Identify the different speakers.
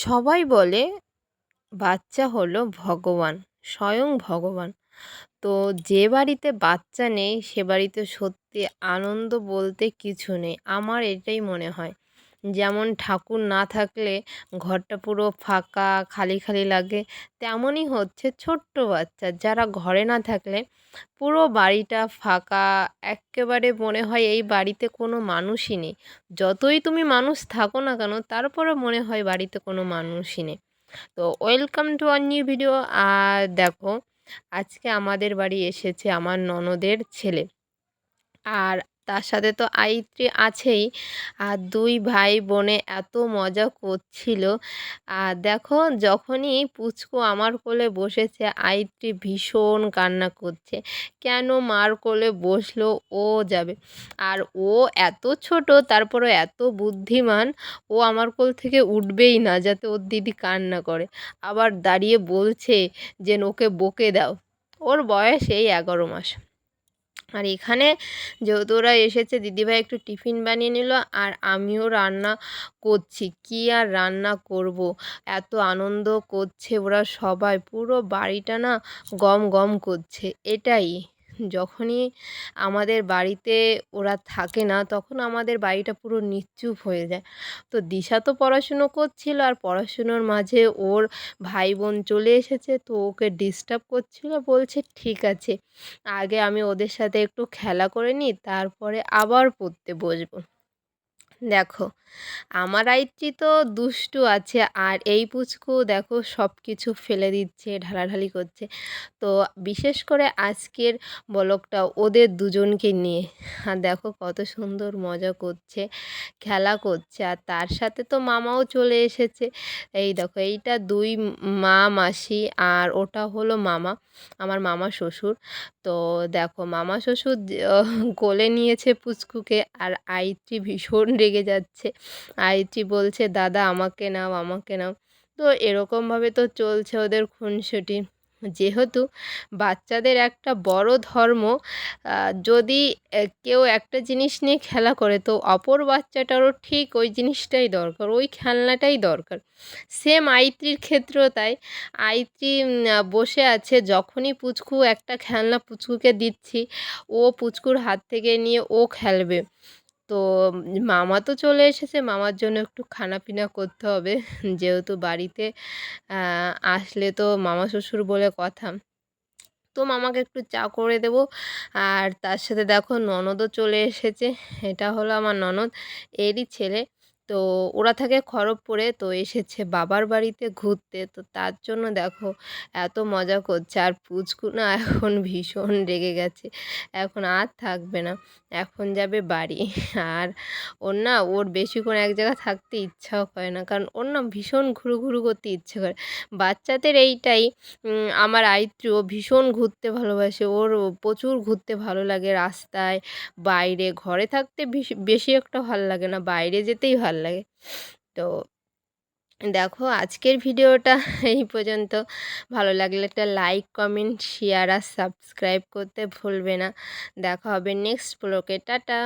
Speaker 1: সবাই বলে বাচ্চা হলো ভগবান, স্বয়ং ভগবান। তো যে বাড়িতে বাচ্চা নেই সে বাড়িতে সত্যি আনন্দ বলতে কিছু নেই। আমার এটাই মনে হয়। যেমন ঠাকুর না থাকলে ঘরটা পুরো ফাঁকা, খালি, খালি লাগে। তেমনই হচ্ছে ছোট্ট বাচ্চা যারা ঘরে না থাকলে পুরো বাড়িটা ফাঁকা, এক্কেবারে মনে হয় এই বাড়িতে কোনো মানুষই নেই। যতই তুমি মানুষ থাকো না কেন তারপরেও মনে হয় বাড়িতে কোনো মানুষই নেই। তো welcome to our new video. আর দেখো, আজকে আমাদের বাড়ি এসেছে আমার ননদের ছেলে। আর তার সাথে তো আইত্রি আছেই। আর দুই ভাই বোনে এত মজা করছিল। আর দেখো, যখনই পুচকু আমার কোলে বসেছে আইত্রি ভীষণ কান্না করছে, কেন মার কোলে বসলো, ও যাবে। আর ও এত ছোট তারপরও এত বুদ্ধিমান, ও আমার কোল থেকে উঠবেই না যাতে ওর দিদি কান্না করে। আবার দাঁড়িয়ে বলছে যে ওকে বকে দাও। ওর বয়স এই 11 মাস। আর এখানে যেহেতু ওরা এসেছে, দিদিভাই একটু টিফিন বানিয়ে নিল আর আমিও রান্না করছি। কি আর রান্না করব, এত আনন্দ করছে ওরা সবাই, পুরো বাড়িটা না গম গম করছে। এটাই, যখনই আমাদের বাড়িতে ওরা থাকে না তখন আমাদের বাড়িটা পুরো নিশ্চুপ হয়ে যায়। তো দিশা তো পড়াশুনো করছিল আর পড়াশুনোর মাঝে ওর ভাই বোন চলে এসেছে, তো ওকে ডিস্টার্ব করছিল। বলছে ঠিক আছে, আগে আমি ওদের সাথে একটু খেলা করে নিই, তারপরে আবার পড়তে বসবো। দেখো, আমার আইত্রি তো দুষ্টু আছে, আর এই পুচকু দেখো সব কিছু ফেলে দিচ্ছে, ঢালাঢালি করছে। তো বিশেষ করে আজকের ব্লগটা ওদের দুজনকে নিয়ে। আর দেখো কত সুন্দর মজা করছে, খেলা করছে। আর তার সাথে তো মামাও চলে এসেছে। এই দেখো, এইটা দুই মা মাসি, আর ওটা হলো মামা, আমার মামা শ্বশুর। তো দেখো, মামা শ্বশুর কোলে নিয়েছে পুচকুকে, আর আইত্রি ভীষণ রেগে যাচ্ছে। আইত্রি বলছে দাদা আমাকে নাও, আমাকে নাও। তো এরকমভাবে তো চলছে ওদের খুনসুটি। যেহেতু বাচ্চাদের একটা বড় ধর্ম, যদি কেউ একটা জিনিস নিয়ে খেলা করে তো অপর বাচ্চাটারও ঠিক ওই জিনিসটাই দরকার, ওই খেলনাটাই দরকার। সেম আইত্রির ক্ষেত্রেও তাই। আইত্রি বসে আছে, যখনই পুচকু একটা খেলনা পুচকুকে দিচ্ছি, ও পুচকুর হাত থেকে নিয়ে ও খেলবে। তো মামা তো চলে এসেছে, মামার জন্য একটু খানাপিনা করতে হবে। যেহেতু বাড়িতে আসলে তো মামা শ্বশুর বলে কথা, তো মামাকে একটু চা করে দেব। আর তার সাথে দেখো ননদও চলে এসেছে। এটা হলো আমার ননদ, এরই ছেলে। তো ওরা থাকে খড়গপুরে, তো এসেছে বাবার বাড়িতে ঘুরতে। তো তার জন্য দেখো এত মজা করছে। আর পুচকু না এখন ভীষণ রেগে গেছে, এখন আর থাকবে না, এখন যাবে বাড়ি। আর ওর না, ওর বেশিক্ষণ এক জায়গায় থাকতে ইচ্ছাও করে না, কারণ ওর না ভীষণ ঘুরু ঘুরু করতে ইচ্ছে করে। বাচ্চাদের এইটাই। আমার আইত্রিও ভীষণ ঘুরতে ভালোবাসে, ওর প্রচুর ঘুরতে ভালো লাগে রাস্তায়, বাইরে। ঘরে থাকতে বেশি একটা ভাল লাগে না, বাইরে যেতেই ভাল লাগে। তো দেখো, আজকের ভিডিওটা এই পর্যন্ত। ভালো লাগলে একটা লাইক, কমেন্ট, শেয়ার আর সাবস্ক্রাইব করতে ভুলবে না। দেখা হবে নেক্সট ব্লগে। টাটা।